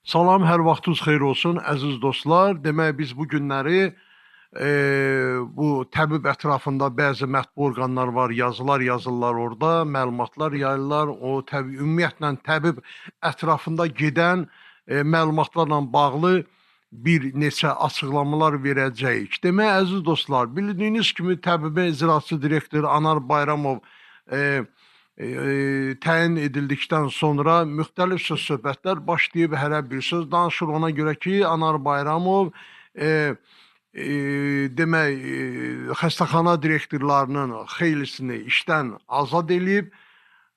Salam, hər vaxtınız xeyir olsun, əziz dostlar. Demək, biz bu günləri bu təbib ətrafında bəzi mətbu orqanlar var, yazılar yazırlar orada, məlumatlar yayırlar. O ümumiyyətlə təbib ətrafında gedən məlumatlarla bağlı bir neçə açıqlamalar verəcəyik. Demək, əziz dostlar, bildiyiniz kimi təbibə icraçı direktor Anar Bayramov təyin edildikdən sonra müxtəlif söz-söhbətlər başlayıb, hərə bir söz danışır. Ona görə ki, Anar Bayramov demək, xəstəxana direktorlarının xeylisini işdən azad edib,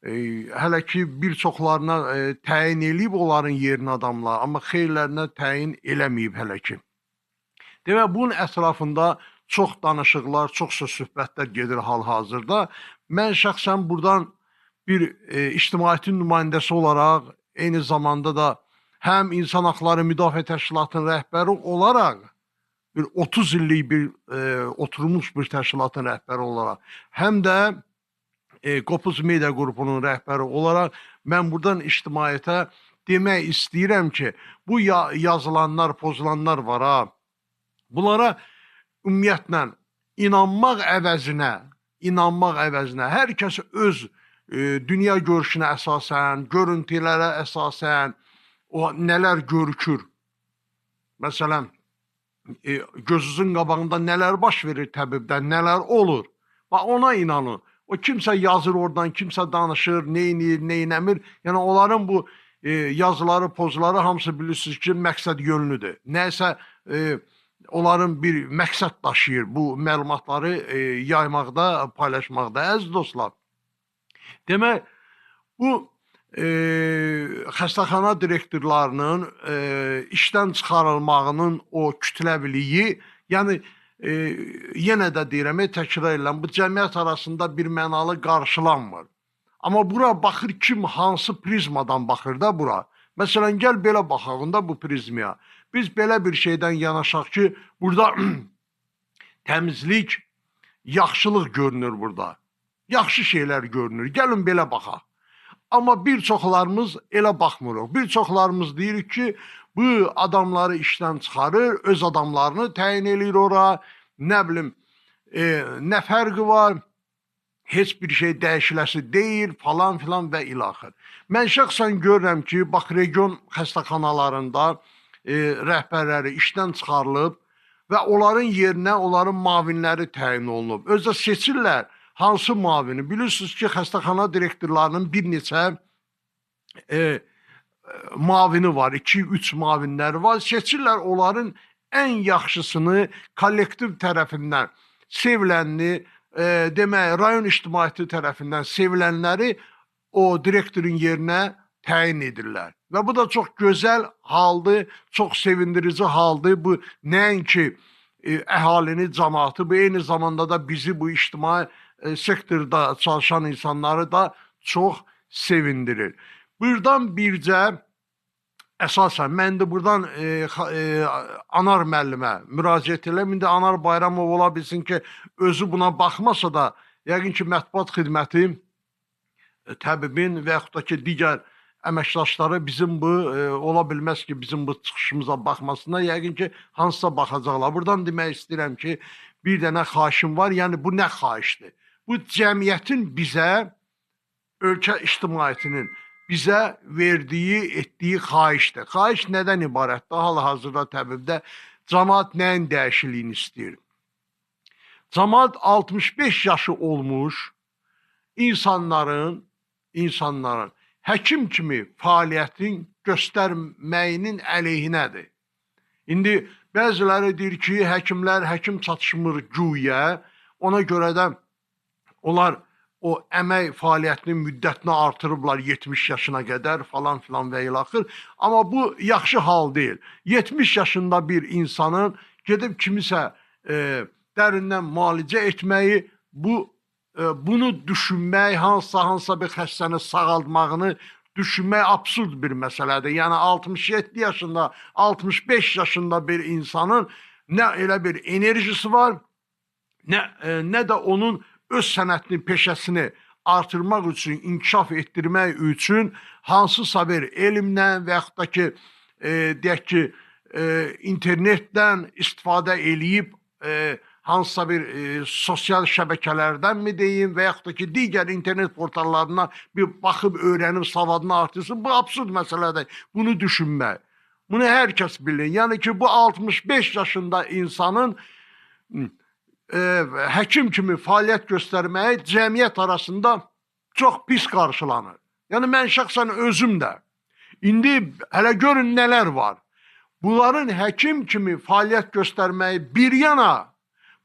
hələ ki, bir çoxlarına təyin edib onların yerinə adamlar, amma xeyirlərinə təyin eləməyib hələ ki. Demək, bunun ətrafında çox danışıqlar, çox söz-söhbətlər gedir hal-hazırda. Mən şəxsən buradan bir ictimaiyyətin nümayəndəsi olaraq, eyni zamanda da həm İnsan Haqları Müdafiə Təşkilatının rəhbəri olaraq, bir 30 illik bir oturmuş bir təşkilatın rəhbəri olaraq, həm də Qopuz Media qrupunun rəhbəri olaraq mən buradan ictimaiyyətə demək istəyirəm ki, bu yazılanlar, pozulanlar var ha. Bunlara ümumiyyətlə inanmaq əvəzinə hər kəs öz dünya görüşünə əsasən, görüntülərə əsasən o nələr görükür. Məsələn, gözünüzün qabağında nələr baş verir təbibdə, nələr olur. Ona inanın. O kimsə yazır oradan, kimsə danışır, neynir, neynəmir. Yəni onların bu yazıları, pozları hamısı bilirsiniz ki, məqsəd yönlüdür. Nəysə onların bir məqsəd daşıyır bu məlumatları yaymaqda, paylaşmaqda. Əziz dostlar, demək, bu xəstəxana direktorlarının işdən çıxarılmağının o kütləviliyi, yəni yenə də deyirəm, təkrar edirəm, bu cəmiyyət arasında bir mənalı qarşılanmır. Amma bura baxır kim, hansı prizmadan baxır da bura. Məsələn, gəl belə baxaq da bu prizmaya. Biz belə bir şeydən yanaşaq ki, burada təmizlik, yaxşılıq görünür burada. Yaxşı şeylər görünür. Gəlin belə baxaq. Amma bir çoxlarımız elə baxmırıq. Bir çoxlarımız deyirik ki, bu adamları işdən çıxarır, öz adamlarını təyin edir ora. Nə bilim, nə fərqi var? Heç bir şey dəyişiləsi deyil, falan filan və ilaxır. Mən şəxsən görürəm ki, bax, region xəstəxanalarında rəhbərləri işdən çıxarılıb və onların yerinə onların mavinləri təyin olunub. Özdə seçirlər. Hansı mavini? Bilirsiniz ki, xəstəxana direktorlarının bir neçə mavini var, 2-3 mavinləri var. Seçirlər onların ən yaxşısını kollektiv tərəfindən sevilənini, demək, rayon ictimaiyyəti tərəfindən sevilənləri o direktorun yerinə təyin edirlər. Və bu da çox gözəl haldır, çox sevindirici haldır. Bu nəinki əhalini, cəmaatı, bu eyni zamanda da bizi bu ictimai sektorda çalışan insanları da çox sevindirir. Buradan bircə, əsasən, mən də buradan Anar müəllimə müraciət edirəm. İndi Anar Bayramov ola bilsin ki, özü buna baxmasa da, yəqin ki, mətbuat xidməti, təbibin və yaxud da ki, digər əməkdaşları bizim bu, ola bilməz ki, bizim bu çıxışımıza baxmasına, yəqin ki, hansısa baxacaqlar. Buradan demək istəyirəm ki, bir dənə xahişim var, yəni bu nə xahişdir? Bu cəmiyyətin bizə, ölkə ictimaiyyətinin bizə verdiyi, etdiyi xahişdir. Xahiş nədən ibarətdir? Hal-hazırda təbibdə cəmaat nəyin dəyişiliyini istəyir? Cəmaat 65 yaşı olmuş insanların həkim kimi fəaliyyətin göstərməyinin əleyhinədir. İndi bəziləri deyir ki, həkimlər, həkim çatışmır güya, ona görə də onlar o əmək fəaliyyətinin müddətini artırıblar 70 yaşına qədər falan filan və ilaxır. Amma bu yaxşı hal deyil. 70 yaşında bir insanın gedib kimisə dərindən müalicə etməyi, bunu düşünmək, hansısa bir xəstəni sağaldmağını düşünmək absurd bir məsələdir. Yəni 67 yaşında, 65 yaşında bir insanın nə elə bir enerjisi var, nə də onun öz sənətini, peşəsini artırmaq üçün, inkişaf etdirmək üçün hansısa bir elmlə və yaxud da ki, deyək ki, internetdən istifadə eləyib, hansısa bir sosial şəbəkələrdən mi deyim və yaxud da ki, digər internet portallarına bir baxıb, öyrənib, savadını artırsın. Bu absurd məsələdir, bunu düşünmək. Bunu hər kəs bilir. Yəni ki, bu 65 yaşında insanın həkim kimi fəaliyyət göstərməyi cəmiyyət arasında çox pis qarşılanır. Yəni, mən şəxsən özüm də. İndi hələ görün nələr var. Bunların həkim kimi fəaliyyət göstərməyi bir yana,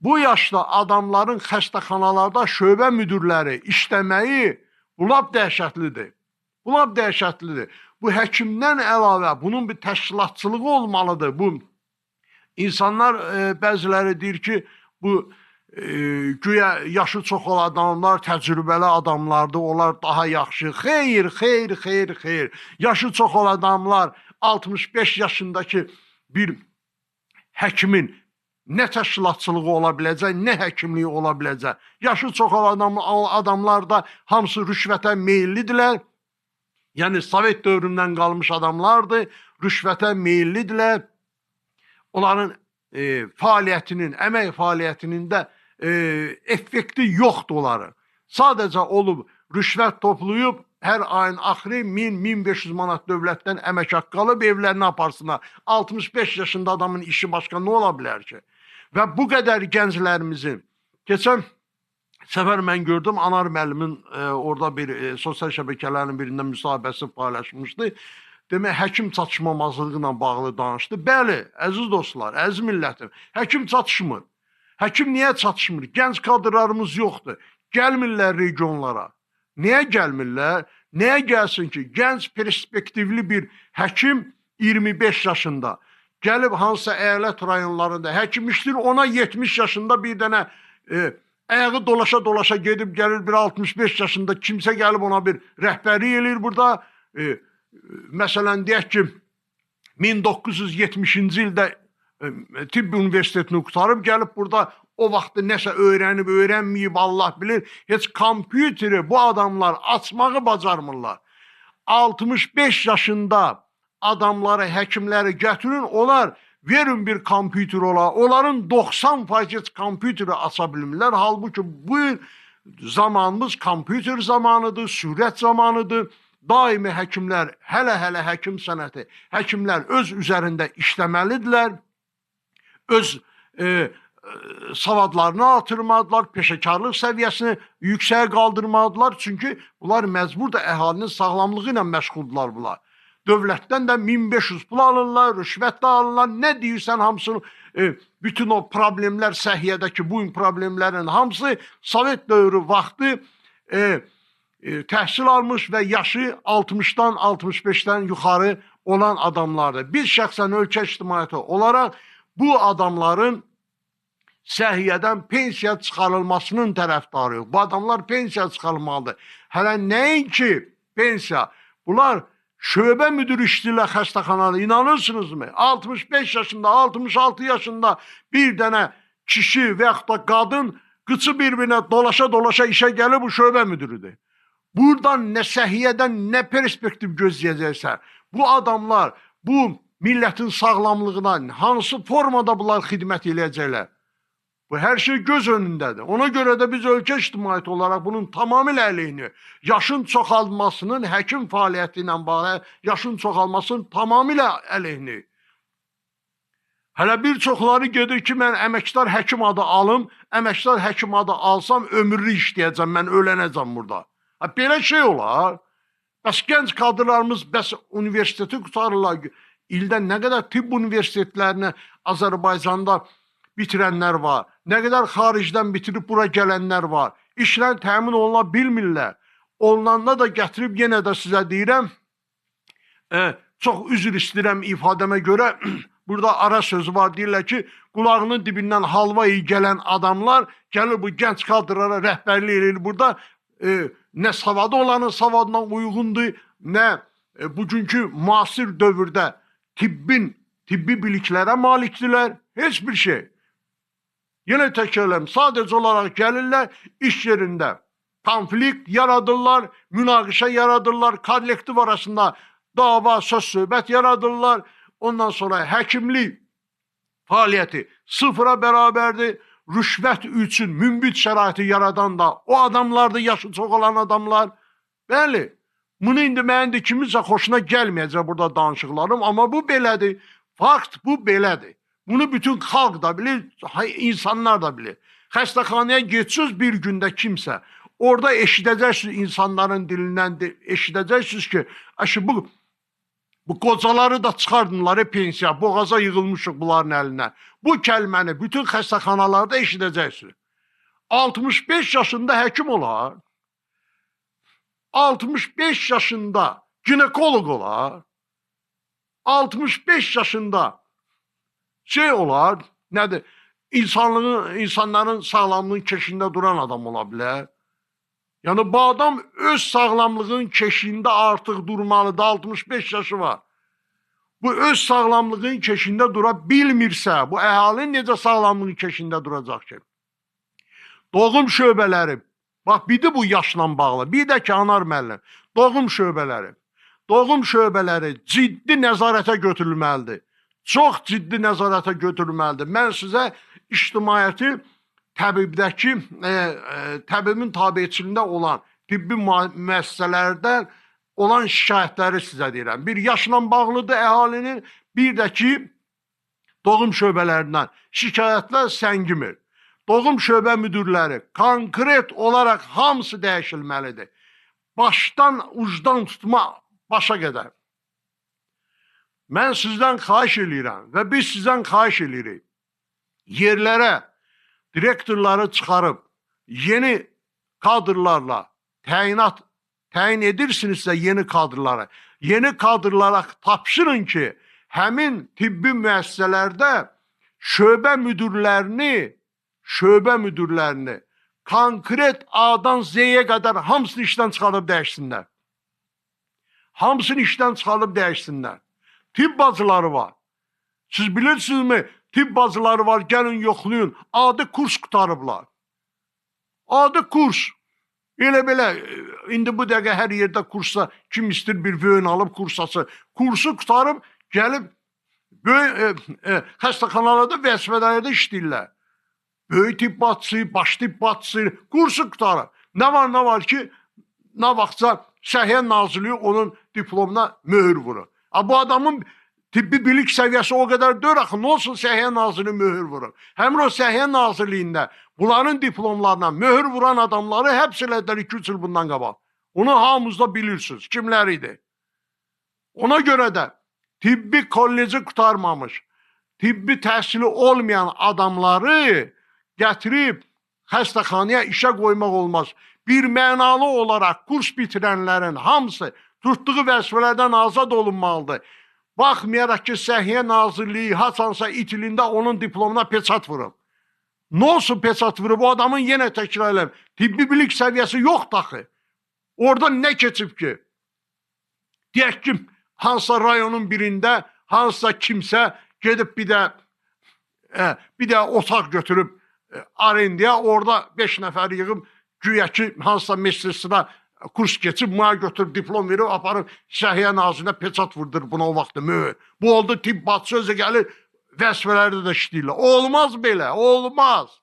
bu yaşda adamların xəstəxanalarda şöbə müdürləri işləməyi bu lap dəhşətlidir. Bu lap dəhşətlidir. Bu həkimdən əlavə bunun bir təşkilatçılığı olmalıdır. Bu insanlar bəziləri deyir ki, bu güya yaşı çox olan adamlar təcrübəli adamlardır, onlar daha yaxşı. Xeyr, xeyr, xeyr, xeyr. Yaşı çox olan adamlar 65 yaşındakı bir həkimin nə təşkilatçılığı ola biləcək, nə həkimliyi ola biləcək. Yaşı çox olan adamlar da hamısı rüşvətə meyillidirlər. Yəni, Sovet dövründən qalmış adamlardır, rüşvətə meyillidirlər. Onların fəaliyyətinin, əmək fəaliyyətinin də effekti yoxdur onların. Sadəcə olub, rüşvət toplayıb, hər ayın axırı 1000-1500 manat dövlətdən əmək haqqı alıb, evlərini aparsınlar. 65 yaşında adamın işi başqa nə ola bilər ki? Və bu qədər gənclərimizin, keçən səfər mən gördüm, Anar müəllimin orada bir sosial şəbəkələrin birində müsahibəsi paylaşmışdı. Demək, həkim çatışmamazlığı ilə bağlı danışdı. Bəli, əziz dostlar, əziz millətim, həkim çatışmır. Həkim niyə çatışmır? Gənc kadrlarımız yoxdur. Gəlmirlər regionlara. Niyə gəlmirlər? Niyə gəlsin ki, gənc perspektivli bir həkim 25 yaşında gəlib hansısa əyalət rayonlarında həkim işləyir, ona 70 yaşında bir dənə ayağı dolaşa-dolaşa gedib gəlir, bir 65 yaşında kimsə gəlib ona bir rəhbərlik eləyir burada. Məsələn, deyək ki, 1970-ci ildə tibb universitetini qutarıb, gəlib burada o vaxtı nəsə öyrənib, öyrənməyib, Allah bilir. Heç kompüteri bu adamlar açmağı bacarmırlar. 65 yaşında adamları, həkimləri gətirin, onlar verin bir kompüter ola. Onların 90% kompüteri aça bilmirlər. Halbuki bu zamanımız kompüter zamanıdır, sürət zamanıdır. Daimi həkimlər, hələ həkim sənəti, həkimlər öz üzərində işləməlidirlər. Öz savadlarını artırmalıdırlar, peşəkarlıq səviyyəsini yüksəyə qaldırmalıdırlar. Çünki bunlar məcbur da əhalinin sağlamlığı ilə məşğuldurlar bunlar. Dövlətdən də 1500 pul alırlar, rüşvət də alırlar. Nə deyirsən hamısını, bütün o problemlər, səhiyyədəki bu problemlərin hamısı Sovet dövrü vaxtı təhsil almış və yaşı 60-dan 65-dən yuxarı olan adamlardır. Biz şəxsən ölkə ictimaiyyəti olaraq bu adamların səhiyyədən pensiya çıxarılmasının tərəfdarıyıq. Bu adamlar pensiya çıxarılmalıdır. Hələ nəinki pensiya, bunlar şöbə müdürü işləyirlər xəstəxanada, inanırsınızmı? 65 yaşında, 66 yaşında bir dənə kişi və yaxud da qadın qıçı bir-birinə dolaşa-dolaşa işə gəlir, bu şöbə müdürüdür. Buradan nə səhiyyədən, nə perspektiv gözləyəcəksə, bu adamlar, bu millətin sağlamlığına hansı formada bunlar xidmət eləyəcəklər? Bu hər şey göz önündədir. Ona görə də biz ölkə ictimaiyyəti olaraq bunun tamamilə əleyhini, yaşın çoxalmasının həkim fəaliyyəti ilə bağlı, yaşın çoxalmasının tamamilə əleyhini. Hələ bir çoxları gedir ki, mən əməkdar həkim adı alım, əməkdar həkim adı alsam ömürlü işləyəcəm, mən ölənəcəm burada. Belə şey olar. Bəs gənc kadrlarımız, bəs universiteti qutarırlar. İldə nə qədər tibb universitetlərini Azərbaycanda bitirənlər var. Nə qədər xaricdən bitirib bura gələnlər var. İşlər təmin oluna bilmirlər. Olunanda da gətirib yenə də sizə deyirəm, çox üzr istəyirəm ifadəmə görə, burada ara sözü var, deyirlər ki, qulağının dibindən halva iyi gələn adamlar gəlir bu gənc kadrlara rəhbərlik edir burada. Nə savadı olanın savadına uyğundur, nə bugünkü müasir dövrdə tibbi biliklərə malikdirlər, heç bir şey. Yenə təkrarlayım, sadəcə olaraq gəlirlər, iş yerində konflikt yaradırlar, münaqişə yaradırlar, kollektiv arasında dava, söz-söhbət yaradırlar. ondan sonra həkimlik fəaliyyəti sıfıra bərabərdir. Rüşvət üçün münbit şəraiti yaradan da o adamlardır, yaşı çox olan adamlar. Bəli, bunu indi mənim kiminsə xoşuna gəlməyəcək burada danışıqlarım, amma bu belədir. Fakt bu belədir. Bunu bütün xalq da bilir, insanlar da bilir. Xəstəxanaya geçsiniz bir gündə kimsə, orada eşidəcəksiniz insanların dilindən, eşidəcəksiniz ki, bu qocaları da çıxardınlar pensiya, boğaza yığılmışıq bunların əlinə. Bu kəlməni bütün xəstəxanalarda eşidəcəksiniz. 65 yaşında həkim olar, 65 yaşında ginekoloq olar, 65 yaşında olar, nədir? İnsanların sağlamlığın keşiyində duran adam ola bilər. Yəni bu adam öz sağlamlığın keşiyində artıq durmalıdır, 65 yaşı var. Bu öz sağlamlığın keşiyində dura bilmirsə, bu əhalinin necə sağlamlığın keşiyində duracaq ki? Doğum şöbələri, bax bir də bu yaşla bağlı, bir də ki Anar müəllim, doğum şöbələri ciddi nəzarətə götürülməlidir. Çox ciddi nəzarətə götürülməlidir. Mən sizə ictimaiyyəti təbibin tabiçiliyində olan tibbi müəssisələrdən olan şikayətləri sizə deyirəm. Bir yaşla bağlıdır əhalinin, bir də ki doğum şöbələrindən şikayətlər səngimir. Doğum şöbə müdürləri konkret olaraq hamısı dəyişilməlidir. Başdan ucdan tutma başa qədər. Mən sizdən xahiş edirəm və biz sizdən xahiş edirik. Yerlərə direktorları çıxarıb yeni kadrlarla təyin edirsinizsə yeni kadrlara tapşırın ki, həmin tibbi müəssisələrdə şöbə müdürlərini konkret A'dan Z'yə qədər hamısını işdən çıxarıb dəyişsinlər. Hamısını işdən çıxarıb dəyişsinlər. Tibb bacıları var. Siz bilirsinizmi? Tibb bacıları var, gəlin yoxlayın. Adi kurs qutarıblar. Adi kurs. Elə-belə, indi bu dəqiqə hər yerdə kursa, kim istəyir bir vöyün alıb kursası. Kursu qutarıb, gəlib, xəstəxanalarda vəzifələrdə işləyirlər. Böyük tibb bacısı, baş tibb bacısı, kursu qutarıb. Nə var ki, nə vaxtsa Səhiyyə Nazirliyi onun diplomuna möhür vurur. Bu adamın tibbi bilik səviyyəsi o qədər deyil axı, nə olsun Səhiyyə Nazirliyi möhür vurur. Həmin o Səhiyyə Nazirliyində bunların diplomlarına möhür vuran adamları həbs elədilər 2-3 il bundan qabaq. Onu hamınız da bilirsiniz, kimlər idi. Ona görə də tibbi kolleci qutarmamış, tibbi təhsili olmayan adamları gətirib xəstəxanaya işə qoymaq olmaz. Bir mənalı olaraq kurs bitirənlərin hamısı tutduğu vəzifələrdən azad olunmalıdır. Baxmayaraq ki, Səhiyyə Nazirliyi haçansa itilində onun diplomuna peçat vurub. Nə olsun peçat vurub? O adamın yenə təkrar eləm. Tibbi bilik səviyyəsi yoxdur axı. Orada nə keçib ki? Deyək ki, hansısa rayonun birində hansısa kimsə gedib bir də otaq götürüb arendaya, orada 5 nəfər yığıb güya ki, hansısa meslesine kurs geçip buna götürüp diplom verip aparıp Səhiyyə Nazirinə peçat vurdur buna o vaxtda möhür. Bu oldu tibb bacısı özü gəlir vəzifələrdə də işləyirlər. Olmaz belə, olmaz.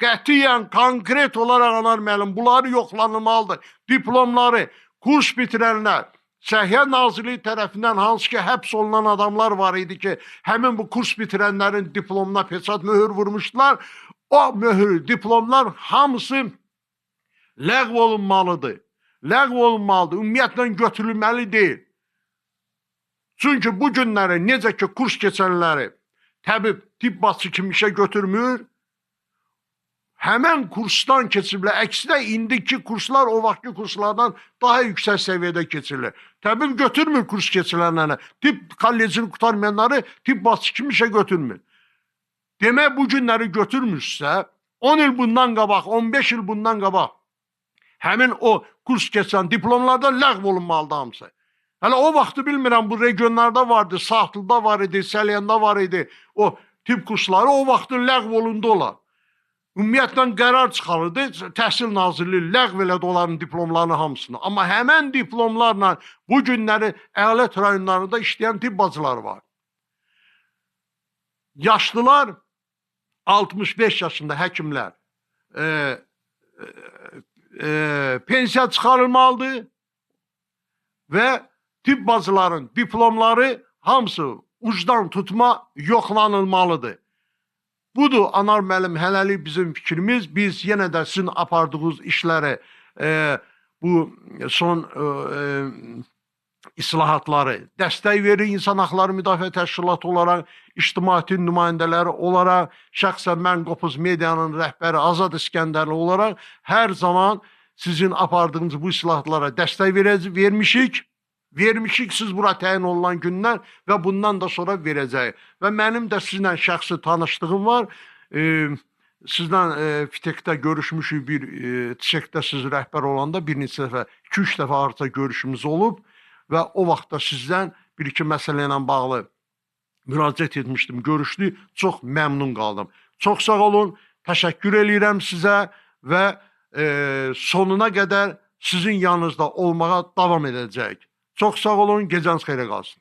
Qətiyyən, konkret olaraq Anar müəllim, bunları yoxlanılmalıdır. Diplomları, kurs bitirənlər, Səhiyyə Nazirliyi tərəfindən hansı ki həbs olunan adamlar var idi ki, həmin bu kurs bitirənlərin diplomuna peçat möhür vurmuşdular. O möhür, diplomlar hamısı ləğv olunmalıdır. Ləğv olunmalıdır. Ümumiyyətlə götürülməli deyil. Çünki bu günləri necə ki kurs keçənləri təbib, tibb bacısı kimi işə götürmür, həmən kursdan keçiblər. Əksinə indiki kurslar o vaxtki kurslardan daha yüksək səviyyədə keçirilir. Təbib götürmür kurs keçilənləri. Tibb kollecini qutarmayanları tibb bacısı kimi işə götürmür. Demək bu günləri götürmüşsə, 10 il bundan qabaq, 15 il bundan qabaq həmin o kurs keçən diplomlarda ləğv olunmalıdır hamısı. Hələ o vaxtı bilmirəm, bu regionlarda vardı, Saatlıda var idi, Səlyanda var idi. O tibb kursları o vaxtı ləğv olundu olar. Ümumiyyətlə qərar çıxarıldı, Təhsil Nazirliyi ləğv elədi onların diplomlarını hamısını. Amma həmən diplomlarla bu günləri əyalət rayonlarında işləyən tibb bacıları var. yaşlılar 65 yaşında həkimlər pensiya çıxarılmalıdır və tibb bacıların diplomları hamısı ucdan tutma yoxlanılmalıdır. Budur Anar müəllim, hələlik bizim fikrimiz. Biz yenə də sizin apardığınız işləri, bu son islahatları dəstək verir İnsan Haqları Müdafiə Təşkilatı olaraq, ictimaiyyətin nümayəndələri olaraq, şəxsən mən Qopuz Medianın rəhbəri Azad İskəndərli olaraq hər zaman sizin apardığınız bu islahatlara dəstək vermişik siz bura təyin olunan gündən və bundan da sonra verəcəyik. Və mənim də sizlə şəxsi tanışlığım var. Sizlə FİTEK-də görüşmüşük, bir TİSEK-də siz rəhbər olanda bir neçə dəfə, 2-3 dəfə artıq görüşümüz olub və o vaxtda sizdən bir-iki məsələ ilə bağlı müraciət etmişdim, görüşdük, çox məmnun qaldım. Çox sağ olun, təşəkkür edirəm sizə və sonuna qədər sizin yanınızda olmağa davam edəcəyik. Çox sağ olun, gecəniz xeyrə qalsın.